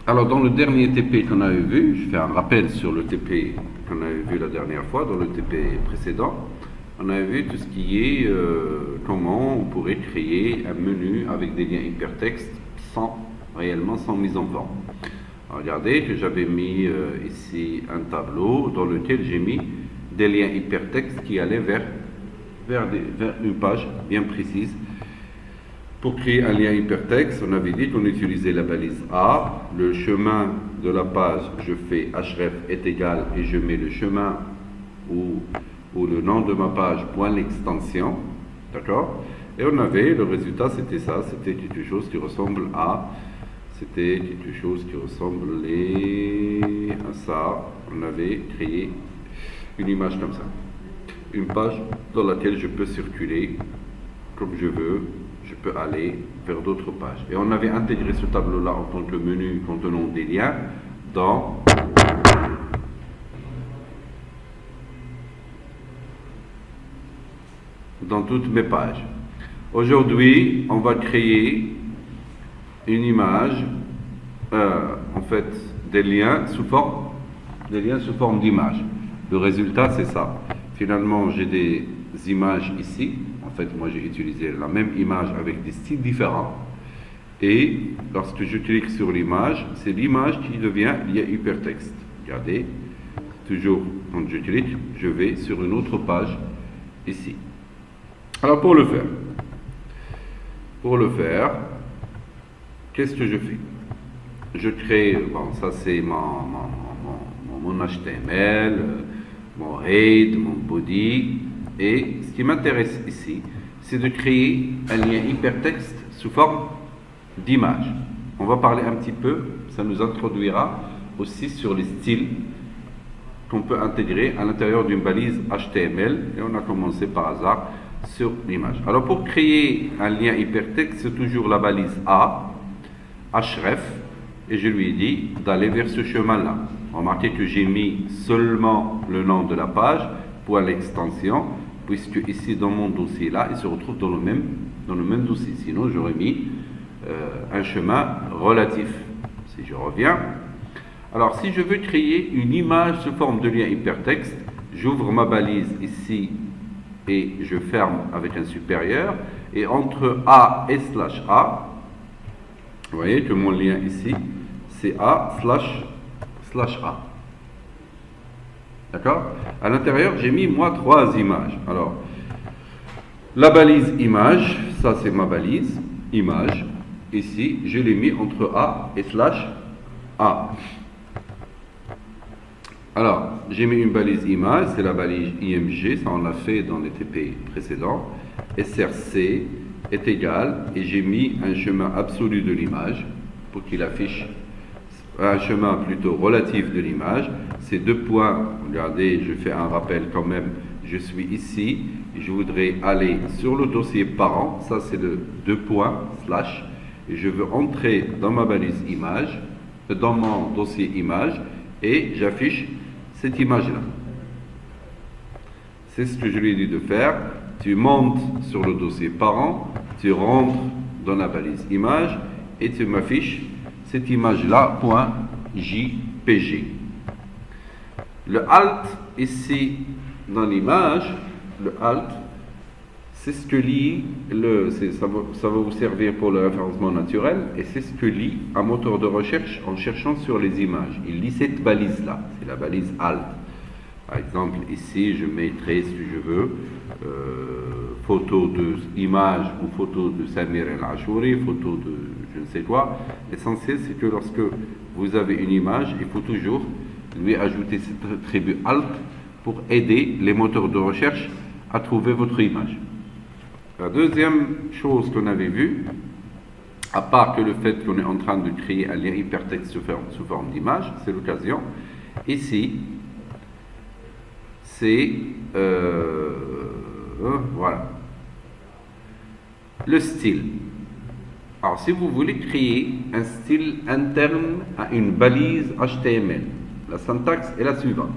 Alors, dans le dernier TP qu'on avait vu, je fais un rappel sur le TP qu'on avait vu la dernière fois, dans le TP précédent, on avait vu tout ce qui est comment on pourrait créer un menu avec des liens hypertextes réellement sans mise en forme. Alors, regardez que j'avais mis ici un tableau dans lequel j'ai mis des liens hypertextes qui allaient vers une page bien précise. Pour créer un lien hypertexte, on avait dit qu'on utilisait la balise A, le chemin de la page, je fais href est égal et je mets le chemin ou le nom de ma page, point l'extension, d'accord? Et on avait, le résultat c'était ça, c'était quelque chose qui ressemble à, à ça. On avait créé une image comme ça, une page dans laquelle je peux circuler comme je veux. Je peux aller vers d'autres pages. Et on avait intégré ce tableau-là en tant que menu contenant des liens dans toutes mes pages. Aujourd'hui, on va créer une image, en fait, des liens sous forme d'image. Le résultat, c'est ça. Finalement, j'ai des images ici. En fait, moi, j'ai utilisé la même image avec des styles différents. Et lorsque je clique sur l'image, c'est l'image qui devient lien hypertexte. Regardez, toujours quand je clique, je vais sur une autre page ici. Alors, pour le faire, qu'est-ce que je fais? Je crée, bon, ça c'est mon HTML, mon head, mon body. Et ce qui m'intéresse ici, c'est de créer un lien hypertexte sous forme d'image. On va parler un petit peu, ça nous introduira aussi sur les styles qu'on peut intégrer à l'intérieur d'une balise HTML. Et on a commencé par hasard sur l'image. Alors pour créer un lien hypertexte, c'est toujours la balise A, href, et je lui ai dit d'aller vers ce chemin-là. Remarquez que j'ai mis seulement le nom de la page pour l'extension, puisque ici dans mon dossier là, il se retrouve dans le même dossier. Sinon, j'aurais mis un chemin relatif. Si je reviens, alors si je veux créer une image sous forme de lien hypertexte, j'ouvre ma balise ici et je ferme avec un supérieur. Et entre A et /A, vous voyez que mon lien ici, c'est A/A. D'accord? À l'intérieur, j'ai mis moi 3 images. Alors, la balise image, ça c'est ma balise image. Ici, je l'ai mis entre A et /A. Alors, j'ai mis une balise image, c'est la balise IMG, ça on l'a fait dans les TP précédents. SRC est égal, et j'ai mis un chemin absolu de l'image pour qu'il affiche un chemin plutôt relatif de l'image. Ces 2 points, regardez, je fais un rappel quand même, je suis ici, et je voudrais aller sur le dossier parent, ça c'est le 2 points, /, et je veux entrer dans ma balise image, dans mon dossier image, et j'affiche cette image-là. C'est ce que je lui ai dit de faire. Tu montes sur le dossier parent, tu rentres dans la balise image, et tu m'affiches cette image-là, .jpg. Le alt, ici, dans l'image, le alt, c'est ce que lit, ça va vous servir pour le référencement naturel, et c'est ce que lit un moteur de recherche en cherchant sur les images. Il lit cette balise-là, c'est la balise alt. Par exemple, ici, je mettrai, si je veux, photo de image ou photo de Samir El Achouri, photo de je ne sais quoi. L'essentiel, c'est que lorsque vous avez une image, il faut toujours lui ajouter cette attribut alt pour aider les moteurs de recherche à trouver votre image. La deuxième chose qu'on avait vue, à part que le fait qu'on est en train de créer un lien hypertexte sous forme d'image, c'est l'occasion. Ici, c'est voilà, le style. Alors, si vous voulez créer un style interne à une balise HTML, la syntaxe est la suivante.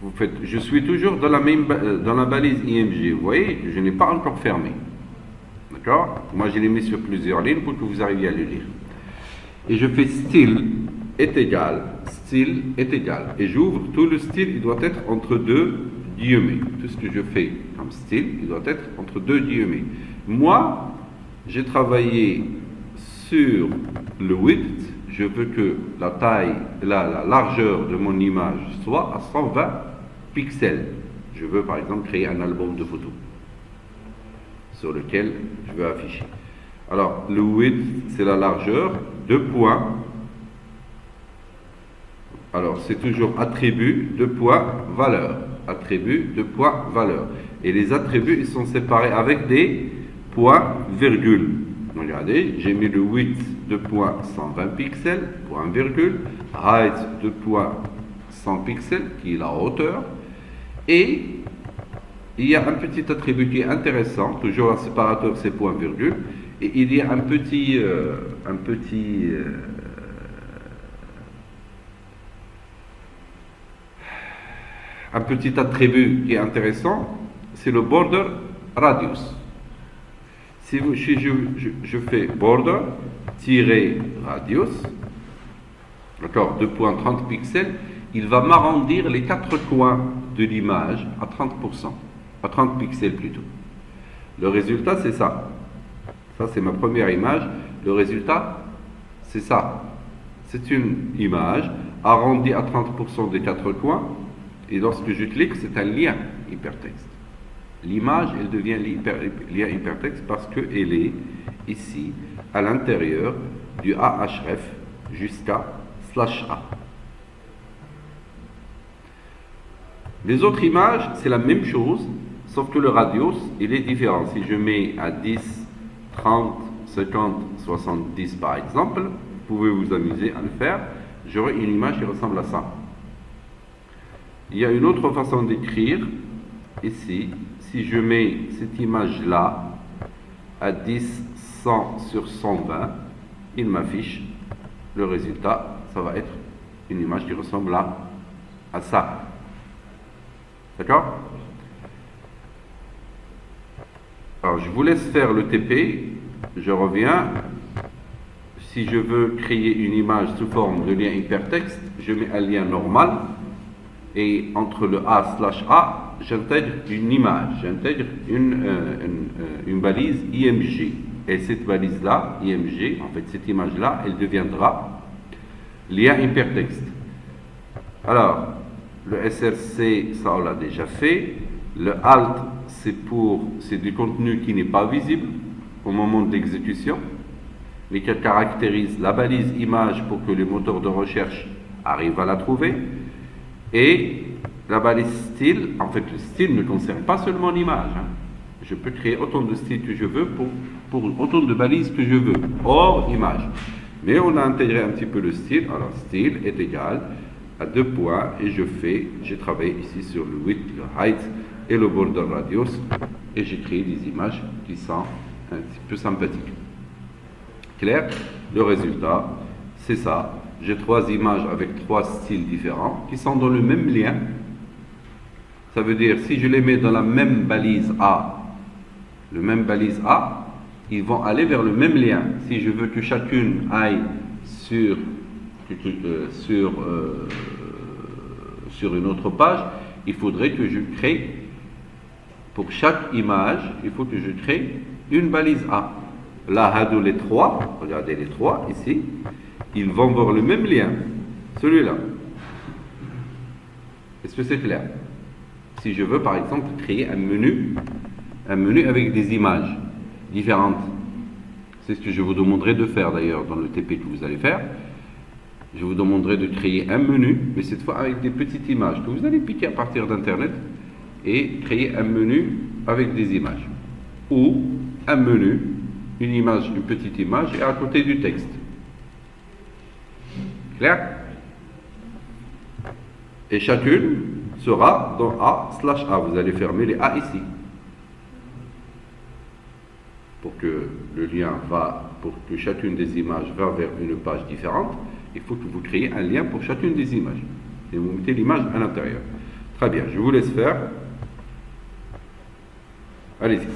Vous faites, je suis toujours dans la balise IMG. Vous voyez, je n'ai pas encore fermé. D'accord? Moi, je l'ai mis sur plusieurs lignes pour que vous arriviez à le lire. et je fais style est égal, et j'ouvre tout le style, il doit être entre deux guillemets. Tout ce que je fais comme style, il doit être entre deux guillemets. Moi, j'ai travaillé sur le width, je veux que la taille, la largeur de mon image soit à 120 pixels. Je veux par exemple créer un album de photos sur lequel je veux afficher. Alors, le width, c'est la largeur, 2 points. Alors, c'est toujours attribut, 2 points, valeur. Attribut, 2 points, valeur. Et les attributs, ils sont séparés avec des points, virgule. Regardez, j'ai mis le width, 2 points, 120 pixels, point, virgule. Height, 2 points, 100 pixels, qui est la hauteur. Et il y a un petit attribut qui est intéressant, toujours un séparateur, c'est point, virgule. Et il y a un petit attribut qui est intéressant, c'est le border radius. Si je fais border radius, d'accord, 2.30 pixels, il va m'arrondir les 4 coins de l'image à 30%, à 30 pixels plutôt. Le résultat, c'est ça. Ça, c'est ma première image. Le résultat, c'est ça. C'est une image arrondie à 30% des 4 coins. Et lorsque je clique, c'est un lien hypertexte. L'image, elle devient lien hypertexte parce qu'elle est ici, à l'intérieur du ahref jusqu'à /a. Les autres images, c'est la même chose, sauf que le radius, il est différent. Si je mets à 10, 30, 50, 70 par exemple, vous pouvez vous amuser à le faire, j'aurai une image qui ressemble à ça. Il y a une autre façon d'écrire, ici, si je mets cette image-là à 10, 100 sur 120, il m'affiche le résultat, ça va être une image qui ressemble à ça. D'accord? Alors, je vous laisse faire le TP, je reviens. Si je veux créer une image sous forme de lien hypertexte, je mets un lien normal, et entre le A/A, j'intègre une image, j'intègre une balise IMG. Et cette balise-là, IMG, en fait cette image-là, elle deviendra lien hypertexte. Alors, le SRC, ça on l'a déjà fait. Le Alt, c'est du contenu qui n'est pas visible au moment de l'exécution, mais qui caractérise la balise image pour que les moteurs de recherche arrivent à la trouver. Et la balise style, en fait le style ne concerne pas seulement l'image. Je peux créer autant de styles que je veux pour autant de balises que je veux, hors image. Mais on a intégré un petit peu le style. Alors style est égal à 2 points et j'ai travaillé ici sur le width, le height et le border radius et j'ai créé des images qui sont un petit peu sympathiques. Clair? Le résultat, c'est ça. J'ai 3 images avec 3 styles différents qui sont dans le même lien. Ça veut dire, si je les mets dans la même balise A, ils vont aller vers le même lien. Si je veux que chacune aille sur une autre page, il faudrait que je crée, pour chaque image, il faut que je crée une balise A. Là, les 3, regardez les 3 ici, ils vont vers le même lien, celui-là. Est-ce que c'est clair? Si je veux par exemple créer un menu avec des images différentes, c'est ce que je vous demanderai de faire d'ailleurs dans le TP que vous allez faire. Je vous demanderai de créer un menu, mais cette fois avec des petites images que vous allez piquer à partir d'internet et créer un menu avec des images. Ou un menu, une petite image et à côté du texte. Clair? Et chacune sera dans A/A. Vous allez fermer les A ici. Pour que le lien pour que chacune des images va vers une page différente, il faut que vous créez un lien pour chacune des images. Et vous mettez l'image à l'intérieur. Très bien, je vous laisse faire. Allez-y.